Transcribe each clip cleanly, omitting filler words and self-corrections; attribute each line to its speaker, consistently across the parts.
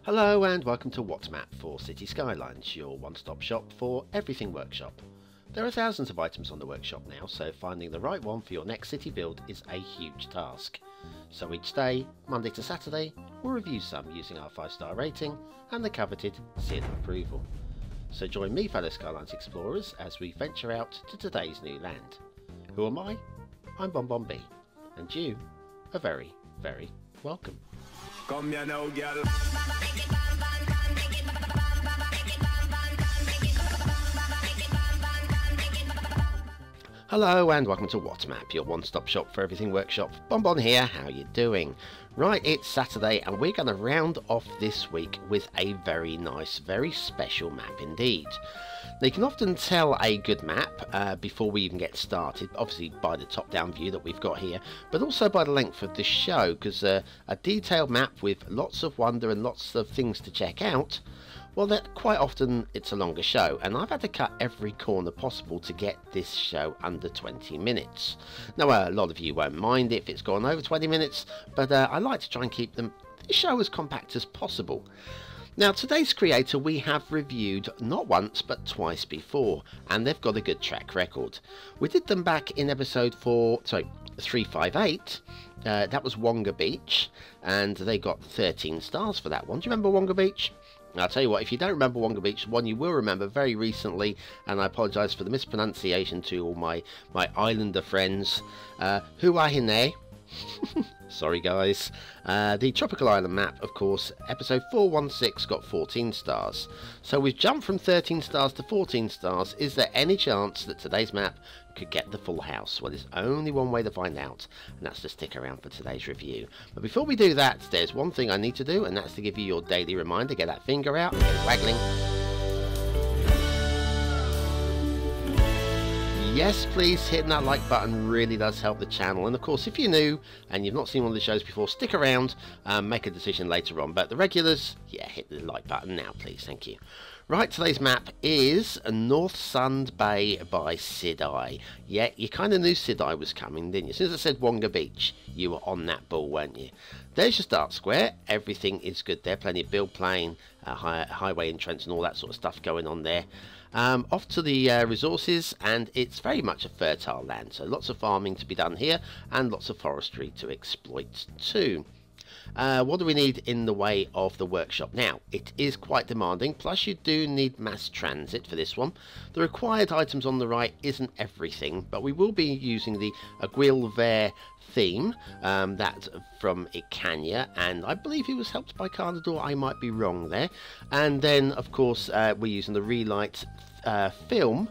Speaker 1: Hello and welcome to What's Map for Cities Skylines, your one-stop shop for everything workshop. There are thousands of items on the workshop now, so finding the right one for your next city build is a huge task. So each day, Monday to Saturday, we'll review some using our 5-star rating and the coveted seal of approval. So join me, fellow Skylines explorers, as we venture out to today's new land. Who am I? I'm BonBonB, and you are very, very welcome.
Speaker 2: Come here now, girl.
Speaker 1: Hello and welcome to What's Map, your one-stop shop for everything workshop. BonBon here, how you doing? Right, it's Saturday and we're going to round off this week with a very nice, very special map indeed. Now you can often tell a good map before we even get started, obviously by the top-down view that we've got here, but also by the length of the show, because a detailed map with lots of wonder and lots of things to check out, well, that quite often it's a longer show, and I've had to cut every corner possible to get this show under 20 minutes. Now, a lot of you won't mind if it's gone over 20 minutes, but I like to try and keep the show as compact as possible. Now, today's creator we have reviewed not once but twice before, and they've got a good track record. We did them back in episode 358. That was Wonga Beach, and they got 13 stars for that one. Do you remember Wonga Beach? I'll tell you what, if you don't remember Wonga Beach, one you will remember very recently, and I apologise for the mispronunciation to all my islander friends. Who are in there? Sorry guys. The Tropical Island map, of course, episode 416 got 14 stars. So we've jumped from 13 stars to 14 stars. Is there any chance that today's map could get the full house? Well, there's only one way to find out, and that's to stick around for today's review. But before we do that, there's one thing I need to do, and that's to give you your daily reminder. Get that finger out, get it waggling. Yes, please, hitting that like button really does help the channel. And of course, if you're new and you've not seen one of the shows before, stick around and make a decision later on. But the regulars, yeah, hit the like button now, please. Thank you. Right, today's map is Northsund Bay by Cities. Yeah, you kind of knew Cities was coming, didn't you? As soon as I said Wonga Beach, you were on that ball, weren't you? There's your start square. Everything is good there. Plenty of build plane, highway entrance and all that sort of stuff going on there. Off to the resources, and it's very much a fertile land, so lots of farming to be done here and lots of forestry to exploit too. What do we need in the way of the workshop? Now, it is quite demanding, plus you do need mass transit for this one. The required items on the right isn't everything, but we will be using the Aguilver theme, that from Icania, and I believe he was helped by Carnador. I might be wrong there. And then, of course, we're using the Relight film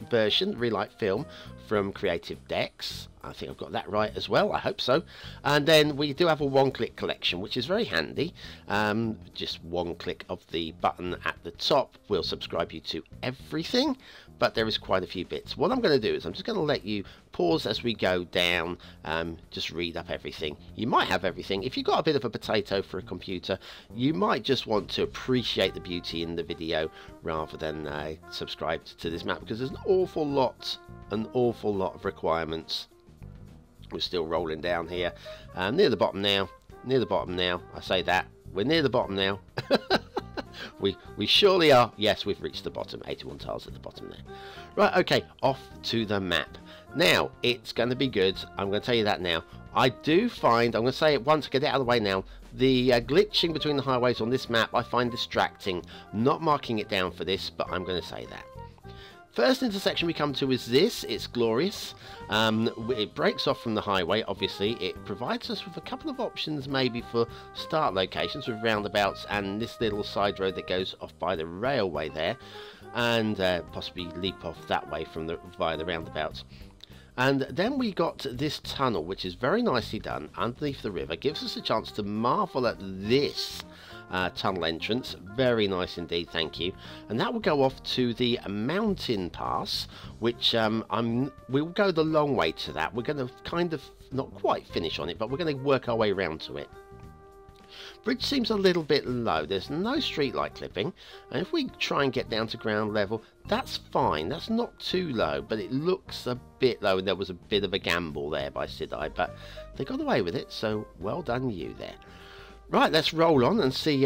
Speaker 1: version, Relight film from Creative Decks. I think I've got that right as well, I hope so. And then we do have a one-click collection, which is very handy. Just one click of the button at the top will subscribe you to everything, but there is quite a few bits. What I'm going to do is I'm just going to let you pause as we go down, just read up everything. You might have everything. If you've got a bit of a potato for a computer, you might just want to appreciate the beauty in the video rather than subscribe to this map, because there's an awful lot of requirements. We're still rolling down here, near the bottom now, I say that, we're near the bottom now. we surely are. Yes, we've reached the bottom, 81 tiles at the bottom there. Right, okay, off to the map. Now, it's going to be good, I'm going to tell you that now. I do find, I'm going to say it once, get it out of the way now, the glitching between the highways on this map I find distracting. Not marking it down for this, but I'm going to say that. First intersection we come to is this. It's glorious. It breaks off from the highway, obviously. It provides us with a couple of options maybe for start locations with roundabouts and this little side road that goes off by the railway there, and possibly leap off that way from via the roundabouts. And then we got this tunnel, which is very nicely done underneath the river. Gives us a chance to marvel at this tunnel entrance. Very nice indeed, thank you. And that will go off to the mountain pass, which we'll go the long way to that. We're going to kind of not quite finish on it, but we're going to work our way around to it. Bridge seems a little bit low. There's no street light clipping, and if we try and get down to ground level, that's fine. That's not too low, but it looks a bit low, and there was a bit of a gamble there by Cities, but they got away with it, so well done you there. Right, let's roll on and see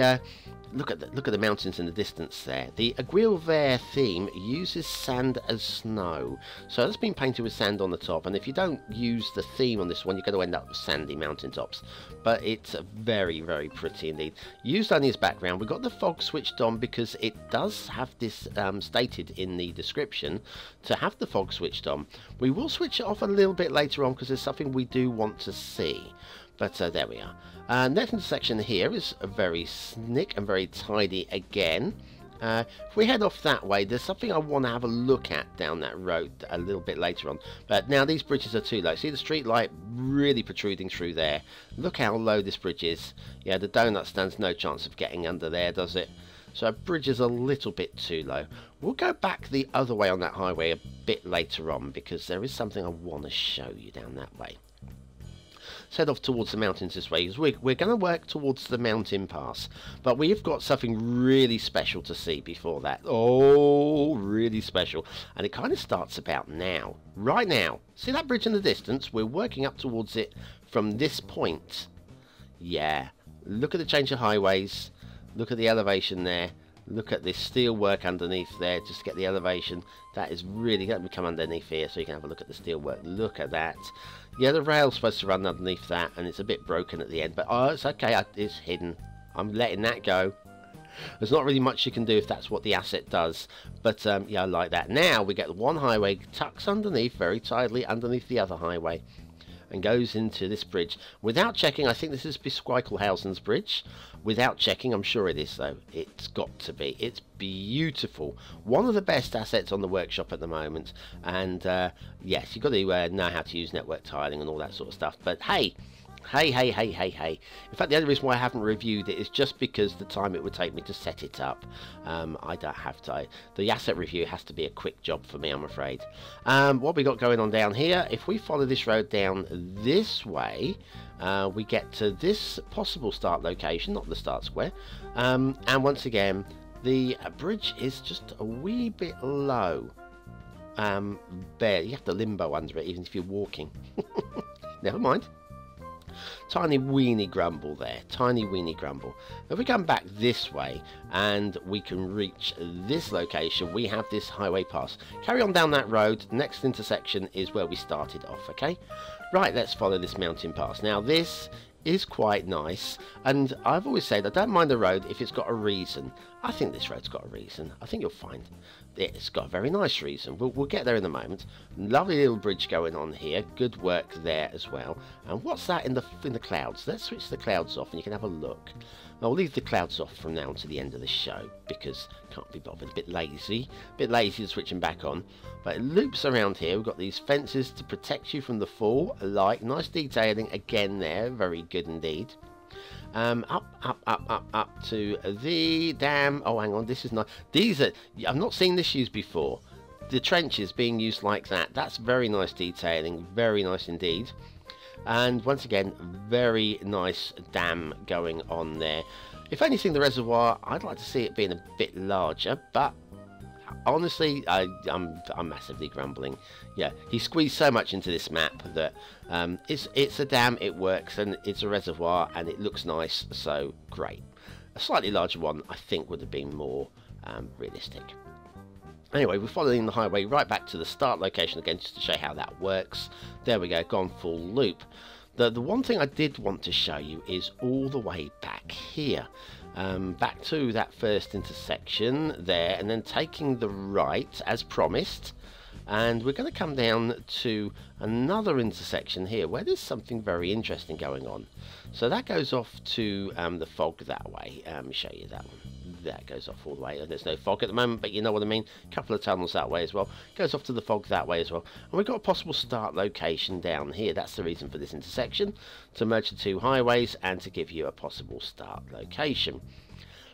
Speaker 1: look at the mountains in the distance there. The Aguilvert theme uses sand as snow, so that's been painted with sand on the top, and if you don't use the theme on this one, you're going to end up with sandy mountaintops. But it's very, very pretty indeed. Used only as background. We've got the fog switched on because it does have this stated in the description to have the fog switched on. We will switch it off a little bit later on because there's something we do want to see. But there we are. Next intersection here is very slick and very tidy again. If we head off that way, there's something I want to have a look at down that road a little bit later on. But now these bridges are too low. See the street light really protruding through there. Look how low this bridge is. Yeah, the donut stands no chance of getting under there, does it? So our bridge is a little bit too low. We'll go back the other way on that highway a bit later on because there is something I want to show you down that way. Let's head off towards the mountains this way. We're going to work towards the mountain pass, but we've got something really special to see before that. Oh, really special. And it kind of starts about now. Right now. See that bridge in the distance? We're working up towards it from this point. Yeah. Look at the change of highways. Look at the elevation there. Look at this steel work underneath there just to get the elevation. That is really going to come underneath here so you can have a look at the steel work. Look at that. Yeah, the rail's supposed to run underneath that and it's a bit broken at the end. But oh, it's okay. It's hidden. I'm letting that go. There's not really much you can do if that's what the asset does. But yeah, I like that. Now we get the one highway tucks underneath very tightly underneath the other highway. And goes into this bridge. Without checking, I think this is Bisquickelhausen's bridge. Without checking, I'm sure it is though. It's got to be. It's beautiful. One of the best assets on the workshop at the moment. And yes, you've got to know how to use network tiling and all that sort of stuff. But hey. Hey. In fact, the only reason why I haven't reviewed it is just because the time it would take me to set it up. I don't have time. The asset review has to be a quick job for me, I'm afraid. What we got going on down here, if we follow this road down this way, we get to this possible start location, not the start square. And once again, the bridge is just a wee bit low. There, you have to limbo under it, even if you're walking. Never mind. Tiny weeny grumble there, tiny weeny grumble. If we come back this way and we can reach this location, we have this highway pass. Carry on down that road, next intersection is where we started off, okay? Right, let's follow this mountain pass. Now this is quite nice, and I've always said I don't mind the road if it's got a reason. I think this road's got a reason. I think you'll find it's got a very nice reason. We'll get there in a moment. Lovely little bridge going on here. Good work there as well. And what's that in the clouds? Let's switch the clouds off and you can have a look. I'll leave the clouds off from now to the end of the show because can't be bothered. A bit lazy to switch them back on. But it loops around here. We've got these fences to protect you from the fall. I like nice detailing again there. Very good indeed. Up to the dam. Oh, hang on, this is not. These are. I've not seen this used before. The trenches being used like that. That's very nice detailing. Very nice indeed. And once again, very nice dam going on there. If anything, the reservoir, I'd like to see it being a bit larger, but honestly, I'm massively grumbling. Yeah, he squeezed so much into this map that it's a dam, it works, and it's a reservoir, and it looks nice, so great. A slightly larger one, I think, would have been more realistic. Anyway, we're following the highway right back to the start location again, just to show how that works. There we go, gone full loop. The one thing I did want to show you is all the way back here. Back to that first intersection there, and then taking the right as promised, and we're going to come down to another intersection here where there's something very interesting going on. So that goes off to the fog that way. Let me show you that one. That goes off all the way, and there's no fog at the moment, but you know what I mean. A couple of tunnels that way as well. Goes off to the fog that way as well, and we've got a possible start location down here. That's the reason for this intersection, to merge the two highways and to give you a possible start location.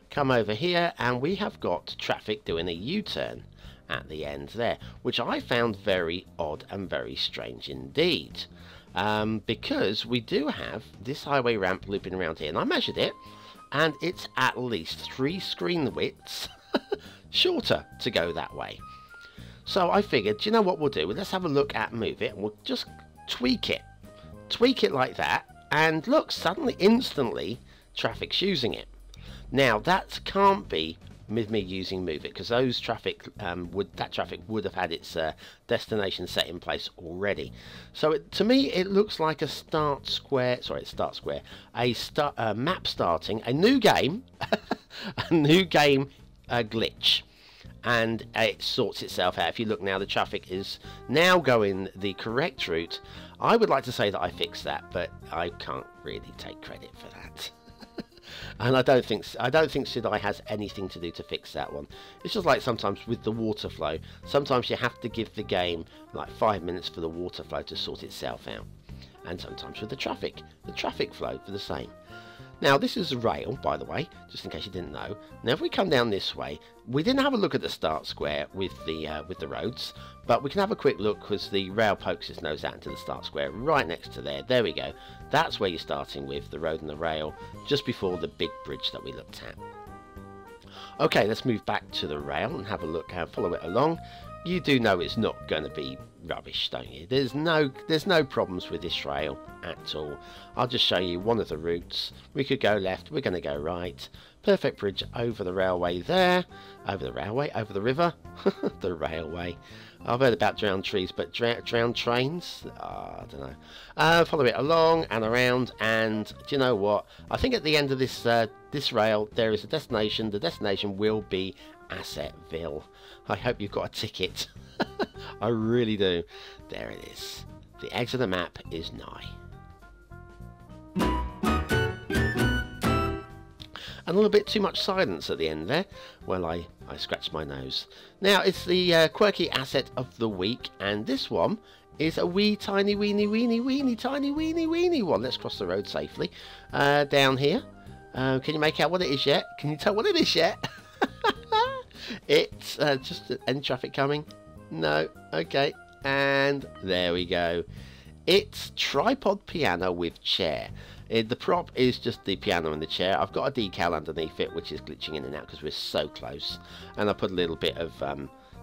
Speaker 1: Come over here and we have got traffic doing a U-turn at the end there, which I found very odd and very strange indeed, because we do have this highway ramp looping around here, and I measured it, and it's at least 3 screen widths shorter to go that way. So I figured, you know what we'll do? Well, let's have a look at move it, and we'll just tweak it like that, and look, suddenly instantly traffic's using it. Now that can't be with me using Move It, because those traffic that traffic would have had its destination set in place already. So to me it looks like a start square, a map starting a new game, a new game glitch, and it sorts itself out. If you look now, the traffic is now going the correct route. I would like to say that I fixed that, but I can't really take credit for that. And I don't think Sidai has anything to do to fix that one. It's just like sometimes with the water flow. Sometimes you have to give the game like 5 minutes for the water flow to sort itself out. And sometimes with the traffic flow for the same. Now this is a rail, by the way, just in case you didn't know. Now if we come down this way, we didn't have a look at the start square with the roads, but we can have a quick look because the rail pokes its nose out into the start square right next to there. There we go. That's where you're starting with the road and the rail, just before the big bridge that we looked at. Okay, let's move back to the rail and have a look, follow it along. You do know it's not going to be rubbish, don't you? There's no problems with this rail at all. I'll just show you one of the routes. We could go left, we're going to go right. Perfect bridge over the railway there. Over the river. The railway. I've heard about drowned trees, but drowned trains? I don't know. Follow it along and around, and do you know what? I think at the end of this this rail there is a destination. The destination will be Assetville. I hope you've got a ticket. I really do. There it is. The edge of the map is nigh. And a little bit too much silence at the end there. Well, I scratched my nose. Now, it's the Quirky Asset of the Week, and this one is a wee tiny weeny tiny weeny one. Let's cross the road safely. Down here. Can you make out what it is yet? Can you tell what it is yet? It's just any traffic coming? No. Okay. And there we go. It's tripod piano with chair. The prop is just the piano and the chair. I've got a decal underneath it, which is glitching in and out because we're so close. And I put a little bit of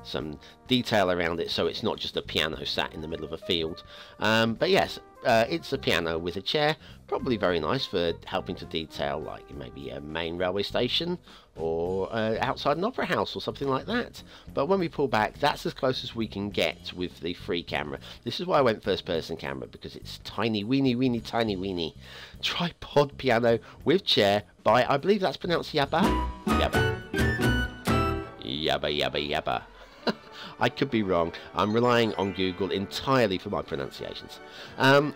Speaker 1: some detail around it, so it's not just a piano sat in the middle of a field. But yes, it's a piano with a chair. Probably very nice for helping to detail, like maybe a main railway station or outside an opera house or something like that. But when we pull back, that's as close as we can get with the free camera. This is why I went first person camera, because it's tiny weeny tiny weeny. Tripod piano with chair by, I believe that's pronounced Yabba. Yabba. I could be wrong. I'm relying on Google entirely for my pronunciations.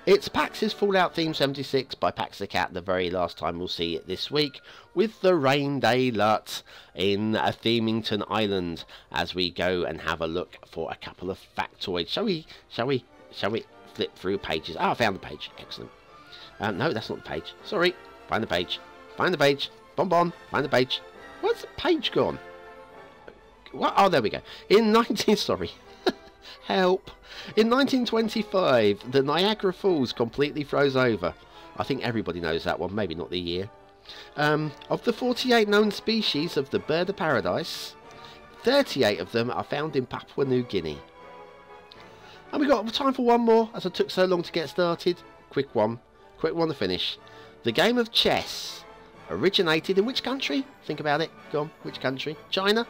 Speaker 1: It's Pax's Fallout Theme 76 by Pax the Cat, the very last time we'll see it this week, with the Rain Day Lut in Themington Island, as we go and have a look for a couple of factoids. Shall we flip through pages? Ah, I found the page. Excellent. No, that's not the page. Sorry. Find the page. Find the page. Bonbon. Find the page. Where's the page gone? What? Oh, there we go. Sorry. Help. In 1925, the Niagara Falls completely froze over. I think everybody knows that one, maybe not the year. Of the 48 known species of the bird of paradise, 38 of them are found in Papua New Guinea. And we got time for one more, as it took so long to get started. Quick one to finish. The game of chess originated in which country? Think about it. Go on. Which country? China?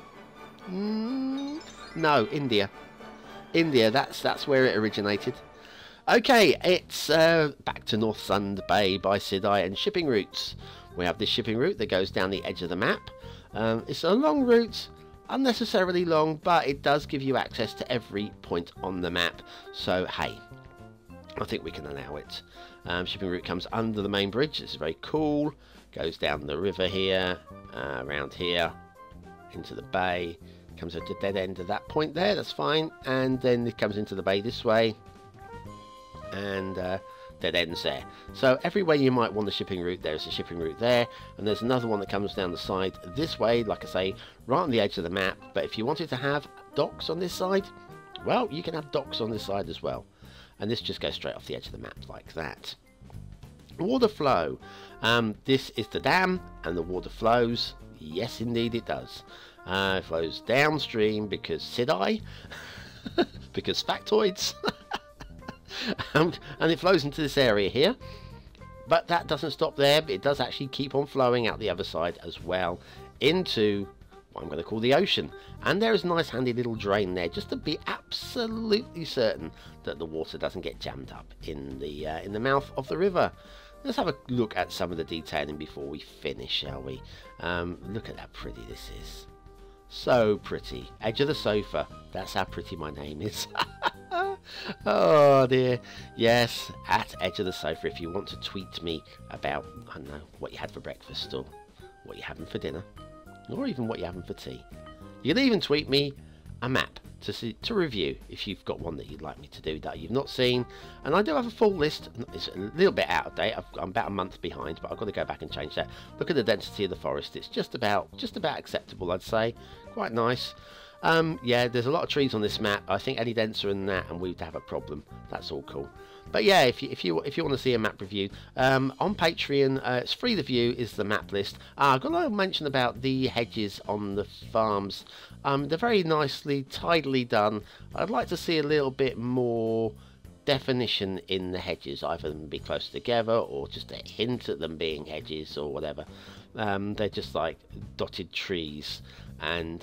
Speaker 1: No, India. India, that's where it originated. Okay, it's back to Northsund Bay by Sidai and shipping routes. We have this shipping route that goes down the edge of the map. It's a long route, unnecessarily long, but it does give you access to every point on the map. So, hey, I think we can allow it. Shipping route comes under the main bridge. This is very cool. Goes down the river here, around here, into the bay. Comes at the dead end of that point there, that's fine, and then it comes into the bay this way, and dead ends there. So everywhere you might want the shipping route, there's a shipping route there, and there's another one that comes down the side this way, like I say, right on the edge of the map. But if you wanted to have docks on this side, well, you can have docks on this side as well, and this just goes straight off the edge of the map like that. Water flow. This is the dam, and the water flows. Yes, indeed it does. It flows downstream because Sidai, because factoids, and it flows into this area here. But that doesn't stop there. It does actually keep on flowing out the other side as well into what I'm going to call the ocean. And there is a nice handy little drain there just to be absolutely certain that the water doesn't get jammed up in the mouth of the river. Let's have a look at some of the detailing before we finish, shall we? Look at how pretty this is. So pretty. Edge of the sofa. That's how pretty my name is. Oh dear. Yes, at Edge of the Sofa if you want to tweet me about, I don't know, what you had for breakfast or what you're having for dinner or even what you're having for tea. You can even tweet me a map to review if you've got one that you'd like me to do that you've not seen. And I do have a full list. It's a little bit out of date. I'm about a month behind, but I've got to go back and change that. Look at the density of the forest. It's just about acceptable, I'd say. Quite nice. Yeah, there's a lot of trees on this map. I think any denser than that and we'd have a problem. That's all cool. But yeah, if you want to see a map review, on Patreon, it's free to view, is the map list. I've got to mention about the hedges on the farms. They're very nicely, tidily done. I'd like to see a little bit more definition in the hedges, either them be close together or just a hint at them being hedges or whatever. They're just like dotted trees, and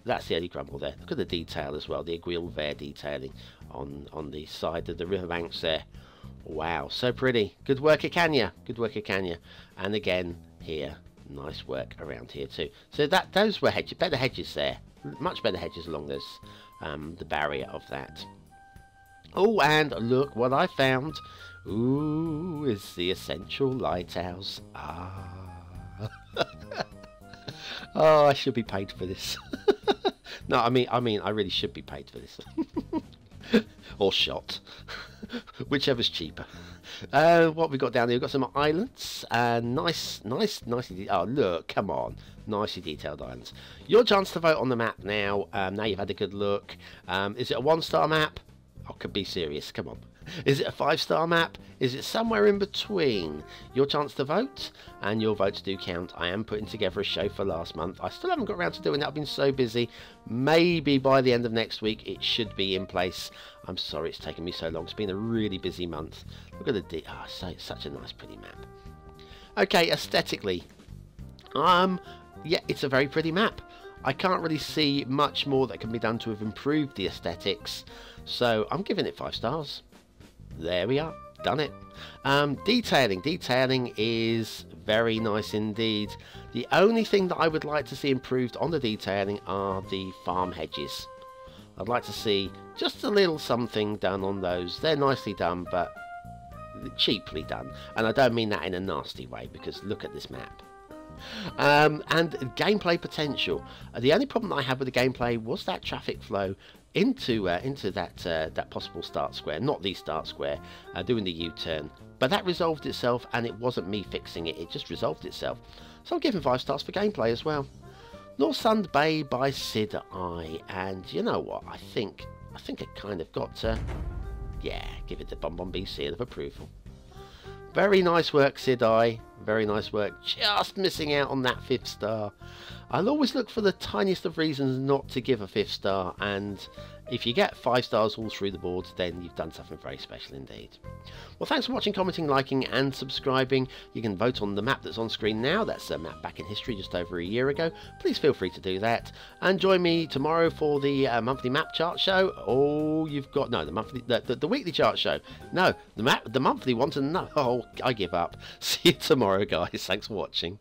Speaker 1: that's the only grumble there. Look at the detail as well, the aiguille vert detailing on the side of the riverbanks there. Wow, so pretty. Good work, Kanya. Good work, Kanya. And again here, nice work around here too. So those were hedges, better hedges there, much better hedges along this the barrier of that. Oh, and look what I found. Ooh, is the essential lighthouse. Ah. Oh, I should be paid for this. No, I mean, I really should be paid for this. Or shot. Whichever's cheaper. What we got down here? We've got some islands. Nicely. Oh, look, come on. Nicely detailed islands. Your chance to vote on the map now. Now you've had a good look. Is it a 1-star map? I could be serious. Come on. Is it a 5-star map? Is it somewhere in between? Your chance to vote, and your votes do count. I am putting together a show for last month. I still haven't got around to doing that. I've been so busy. Maybe by the end of next week it should be in place. I'm sorry it's taken me so long. It's been a really busy month. Look at the such a nice pretty map. Okay, aesthetically, yeah, it's a very pretty map. I can't really see much more that can be done to have improved the aesthetics, so I'm giving it 5 stars. There we are, done it. Detailing is very nice indeed. The only thing that I would like to see improved on the detailing are the farm hedges. I'd like to see just a little something done on those. They're nicely done, but cheaply done. And I don't mean that in a nasty way, because look at this map. And gameplay potential. The only problem that I had with the gameplay was that traffic flow into that possible start square, not the start square, doing the U-turn. But that resolved itself, and it wasn't me fixing it, it just resolved itself. So I'm giving 5 stars for gameplay as well. Northsund Bay by Sid I, and you know what, I think I kind of got to, yeah, give it the BonBonB seal of approval. Very nice work, Sid I. Very nice work. Just missing out on that 5th star. I'll always look for the tiniest of reasons not to give a 5th star, and if you get 5 stars all through the board, then you've done something very special indeed. Well, thanks for watching, commenting, liking and subscribing. You can vote on the map that's on screen now. That's a map back in history just over a year ago. Please feel free to do that. And join me tomorrow for the monthly map chart show. Oh, you've got, no, the weekly chart show. No, the monthly one, to no, oh, I give up. See you tomorrow, guys. Thanks for watching.